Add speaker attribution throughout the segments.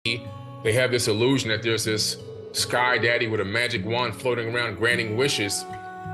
Speaker 1: they have this illusion that there's this sky daddy with a magic wand floating around granting wishes.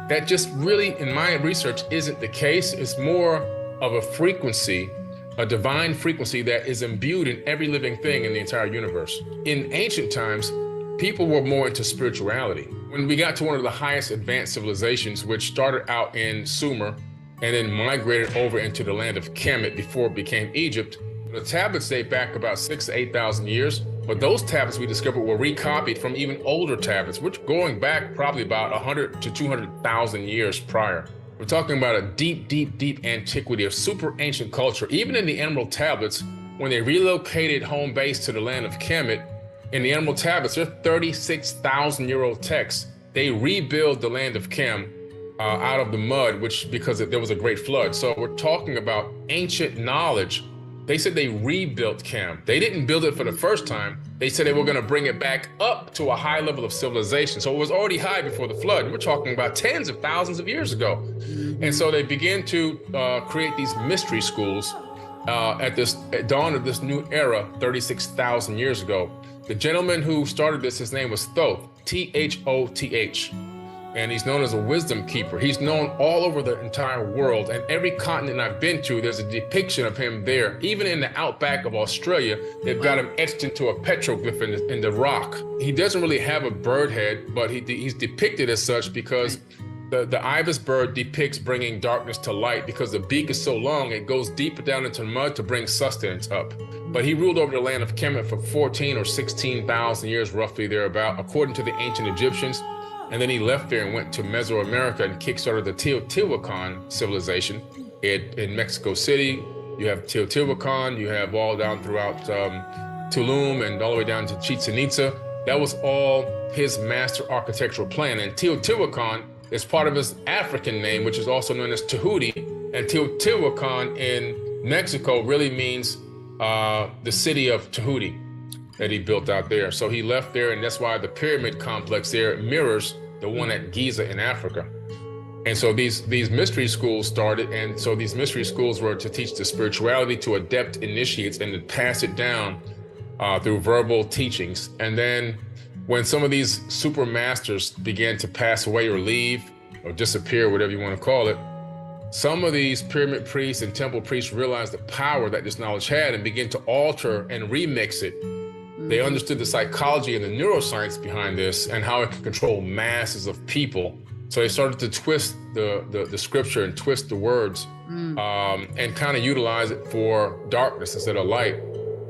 Speaker 1: That just really, in my research, isn't the case. It's more of a frequency, a divine frequency that is imbued in every living thing in the entire universe. In ancient times, people were more into spirituality. When we got to one of the highest advanced civilizations, which started out in Sumer and then migrated over into the land of Kemet before it became Egypt, the tablets date back about 6,000 to 8,000 years, but those tablets we discovered were recopied from even older tablets, which going back probably about 100 to 200,000 years prior. We're talking about a deep, deep, deep antiquity of super ancient culture. Even in the Emerald tablets, when they relocated home base to the land of Kemet, in the Emerald tablets, they're 36,000-year-old texts. They rebuild the land of Kem out of the mud, because there was a great flood. So we're talking about ancient knowledge. They said they rebuilt Kem. They didn't build it for the first time. They said they were going to bring it back up to a high level of civilization. So it was already high before the flood. We're talking about tens of thousands of years ago. And so they began to create these mystery schools at dawn of this new era, 36,000 years ago. The gentleman who started this, his name was Thoth, Thoth. And he's known as a wisdom keeper. He's known all over the entire world, and every continent I've been to, there's a depiction of him there. Even in the outback of Australia, they've got him etched into a petroglyph in the rock. He doesn't really have a bird head, but he's depicted as such because the ibis bird depicts bringing darkness to light, because the beak is so long, it goes deeper down into the mud to bring sustenance up. But he ruled over the land of Kemet for 14 or 16,000 years, roughly thereabout, according to the ancient Egyptians. And then he left there and went to Mesoamerica and kickstarted the Teotihuacan civilization. In Mexico City, you have Teotihuacan, you have all down throughout Tulum and all the way down to Chichen Itza. That was all his master architectural plan. And Teotihuacan is part of his African name, which is also known as Tahuti. And Teotihuacan in Mexico really means the city of Tahuti that he built out there. So he left there, and that's why the pyramid complex there mirrors the one at Giza in Africa. And so these mystery schools started, and so these mystery schools were to teach the spirituality to adept initiates and to pass it down through verbal teachings. And then when some of these super masters began to pass away or leave or disappear, whatever you want to call it, some of these pyramid priests and temple priests realized the power that this knowledge had and began to alter and remix it. They understood the psychology and the neuroscience behind this and how it could control masses of people. So they started to twist the scripture and twist the words and kind of utilize it for darkness instead of light.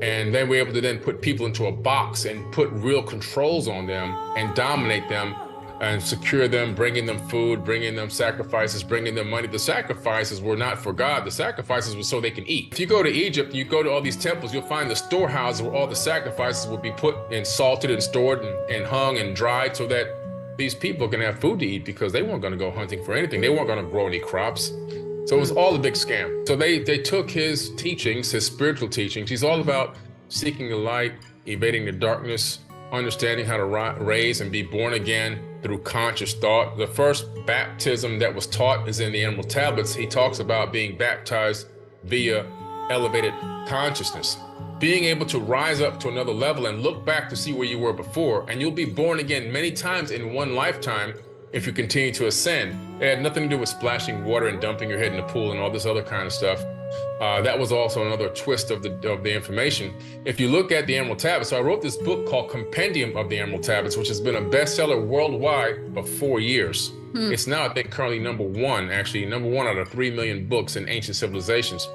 Speaker 1: And then we're able to then put people into a box and put real controls on them and dominate them and secure them, bringing them food, bringing them sacrifices, bringing them money. The sacrifices were not for God. The sacrifices were so they can eat. If you go to Egypt, you go to all these temples, you'll find the storehouses where all the sacrifices will be put and salted and stored and hung and dried so that these people can have food to eat, because they weren't going to go hunting for anything. They weren't going to grow any crops. So it was all a big scam. So they took his teachings, his spiritual teachings. He's all about seeking the light, evading the darkness, understanding how to raise and be born again through conscious thought. The first baptism that was taught is in the Emerald Tablets. He talks about being baptized via elevated consciousness, being able to rise up to another level and look back to see where you were before. And you'll be born again many times in one lifetime if you continue to ascend. It had nothing to do with splashing water and dumping your head in the pool and all this other kind of stuff. That was also another twist of the information. If you look at the Emerald Tablets, so I wrote this book called Compendium of the Emerald Tablets, which has been a bestseller worldwide for 4 years. It's now, I think, currently number one out of 3 million books in ancient civilizations.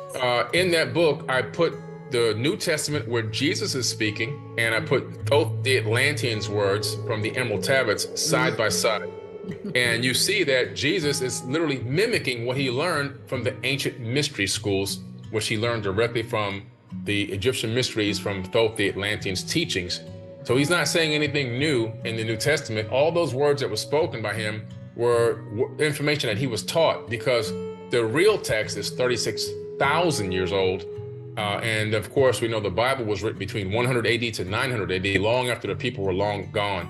Speaker 1: In that book, I put the New Testament where Jesus is speaking, and I put both the Atlanteans' words from the Emerald Tablets side by side. And you see that Jesus is literally mimicking what he learned from the ancient mystery schools, which he learned directly from the Egyptian mysteries from Thoth the Atlantean's teachings. So he's not saying anything new in the New Testament. All those words that were spoken by him were information that he was taught, because the real text is 36,000 years old. And of course, we know the Bible was written between 100 AD to 900 AD, long after the people were long gone.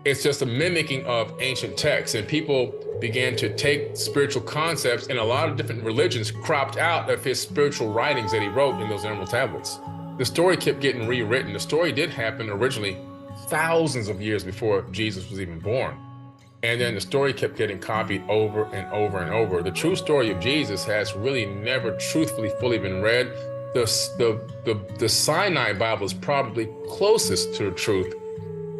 Speaker 1: It's just a mimicking of ancient texts, and people began to take spiritual concepts, and a lot of different religions cropped out of his spiritual writings that he wrote in those Emerald Tablets. the story kept getting rewritten. The story did happen originally thousands of years before Jesus was even born. And then the story kept getting copied over and over and over. The true story of Jesus has really never truthfully fully been read. The Sinai Bible is probably closest to the truth,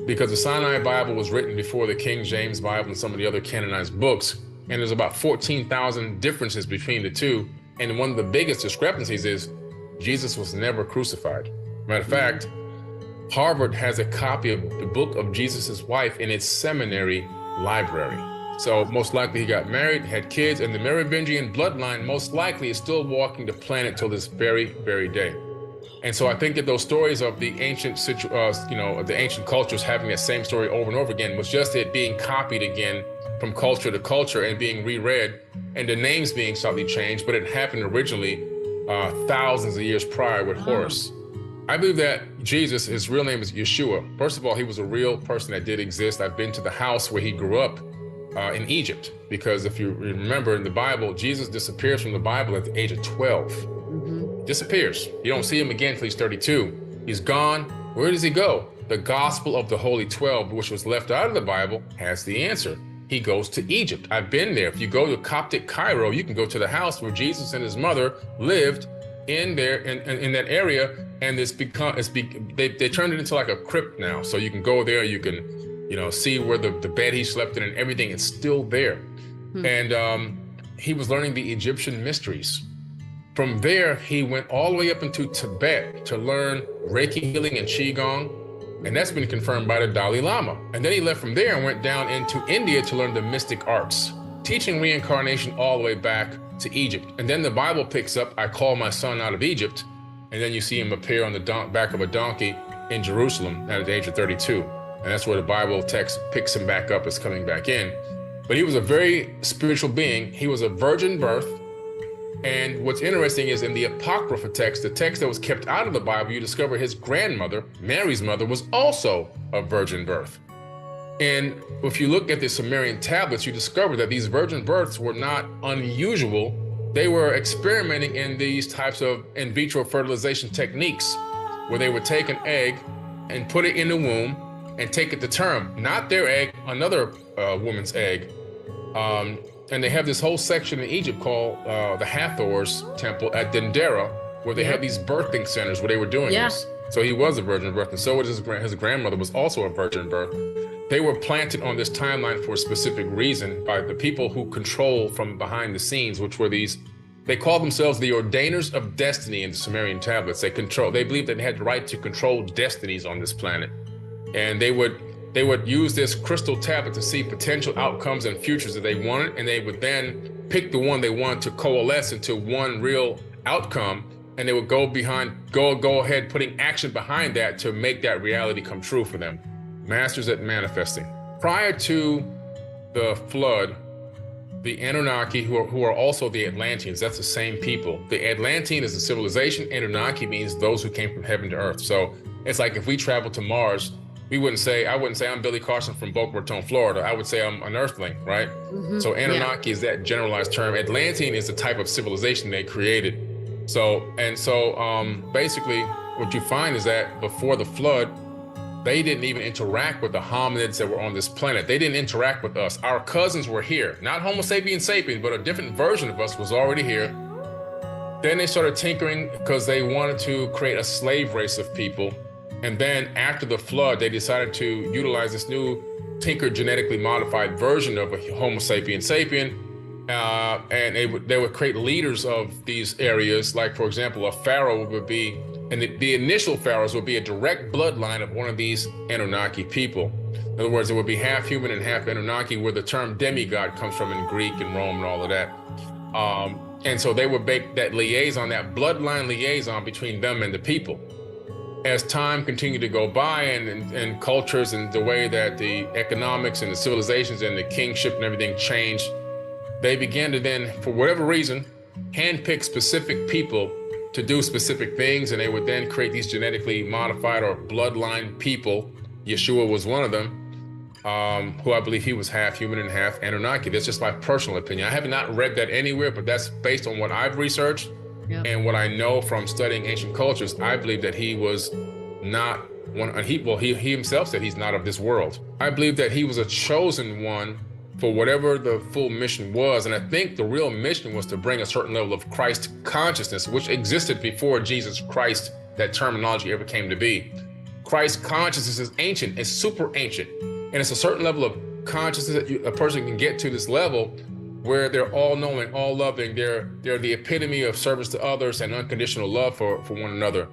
Speaker 1: because the Sinai Bible was written before the King James Bible and some of the other canonized books. And there's about 14,000 differences between the two. And one of the biggest discrepancies is Jesus was never crucified. Matter of fact, Harvard has a copy of the book of Jesus' wife in its seminary library. So most likely he got married, had kids, and the Merovingian bloodline most likely is still walking the planet till this very, very day. And so I think that those stories of the ancient, the ancient cultures having that same story over and over again was just it being copied again from culture to culture and being reread, and the names being slightly changed, but it happened originally thousands of years prior with Horus. I believe that Jesus, his real name is Yeshua. First of all, he was a real person that did exist. I've been to the house where he grew up in Egypt, because if you remember in the Bible, Jesus disappears from the Bible at the age of 12. Disappears. You don't see him again until he's 32. He's gone. Where does he go? The Gospel of the Holy 12, which was left out of the Bible, has the answer. He goes to Egypt. I've been there. If you go to Coptic Cairo, you can go to the house where Jesus and his mother lived in there in that area, and they turned it into like a crypt now. So you can go there, you can see where the bed he slept in and everything is still there. And he was learning the Egyptian mysteries. From there, he went all the way up into Tibet to learn Reiki healing and Qigong, and that's been confirmed by the Dalai Lama. And then he left from there and went down into India to learn the mystic arts, teaching reincarnation all the way back to Egypt. And then the Bible picks up, I call my son out of Egypt, and then you see him appear on the back of a donkey in Jerusalem at the age of 32. And that's where the Bible text picks him back up as coming back in. But he was a very spiritual being. He was a virgin birth. And what's interesting is in the Apocrypha text, the text that was kept out of the Bible, you discover his grandmother, Mary's mother, was also a virgin birth. And if you look at the Sumerian tablets, you discover that these virgin births were not unusual. They were experimenting in these types of in vitro fertilization techniques, where they would take an egg and put it in the womb and take it to term, not their egg, another woman's egg. And they have this whole section in Egypt called the Hathor's temple at Dendera, where they had these birthing centers where they were doing this. So he was a virgin birth, and so was his grandmother was also a virgin birth. They were planted on this timeline for a specific reason by the people who control from behind the scenes, which were they called themselves the ordainers of destiny in the Sumerian tablets. They believed that they had the right to control destinies on this planet. And they would use this crystal tablet to see potential outcomes and futures that they wanted, and they would then pick the one they wanted to coalesce into one real outcome, and they would go ahead putting action behind that to make that reality come true for them. Masters at manifesting. Prior to the flood, the Anunnaki, who are also the Atlanteans, that's the same people. The Atlantean is a civilization. Anunnaki means those who came from heaven to earth. So it's like if we travel to Mars, I wouldn't say I'm Billy Carson from Boca Raton, Florida. I would say I'm an earthling, right? So Anunnaki is that generalized term. Atlantean is the type of civilization they created. So basically what you find is that before the flood, they didn't even interact with the hominids that were on this planet. They didn't interact with us. Our cousins were here, not Homo sapiens sapiens, but a different version of us was already here. Then they started tinkering because they wanted to create a slave race of people. And then after the flood, they decided to utilize this new tinkered genetically modified version of a Homo sapiens sapien. And they would create leaders of these areas. Like, for example, a pharaoh would be, and the initial pharaohs would be a direct bloodline of one of these Anunnaki people. In other words, it would be half human and half Anunnaki, where the term demigod comes from in Greek and Rome and all of that. And so they would make that liaison, that bloodline liaison between them and the people. As time continued to go by and cultures and the way that the economics and the civilizations and the kingship and everything changed, they began to then, for whatever reason, handpick specific people to do specific things, and they would then create these genetically modified or bloodline people. Yeshua was one of them, who I believe he was half human and half Anunnaki. That's just my personal opinion. I have not read that anywhere, but that's based on what I've researched.
Speaker 2: Yep.
Speaker 1: And what I know from studying ancient cultures, I believe that he was not one, and he himself said he's not of this world. I believe that he was a chosen one for whatever the full mission was. And I think the real mission was to bring a certain level of Christ consciousness, which existed before Jesus Christ, that terminology ever came to be. Christ consciousness is ancient, it's super ancient. And it's a certain level of consciousness that a person can get to this level where they're all knowing, all loving. They're the epitome of service to others and unconditional love for one another.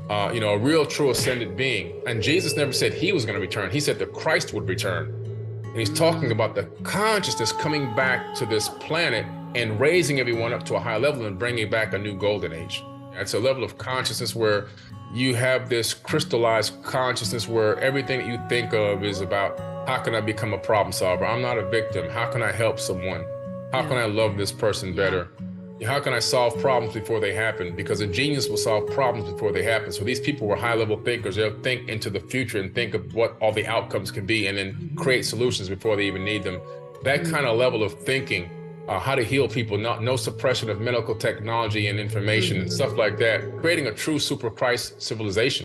Speaker 1: A real true ascended being. And Jesus never said he was going to return. He said that Christ would return. And he's talking about the consciousness coming back to this planet and raising everyone up to a high level and bringing back a new golden age. It's a level of consciousness where you have this crystallized consciousness where everything that you think of is about, how can I become a problem solver? I'm not a victim. How can I help someone? How can I love this person better? How can I solve problems before they happen? Because a genius will solve problems before they happen. So these people were high-level thinkers. They'll think into the future and think of what all the outcomes can be and then create solutions before they even need them. That kind of level of thinking, how to heal people, no suppression of medical technology and information and stuff like that, creating a true super Christ civilization.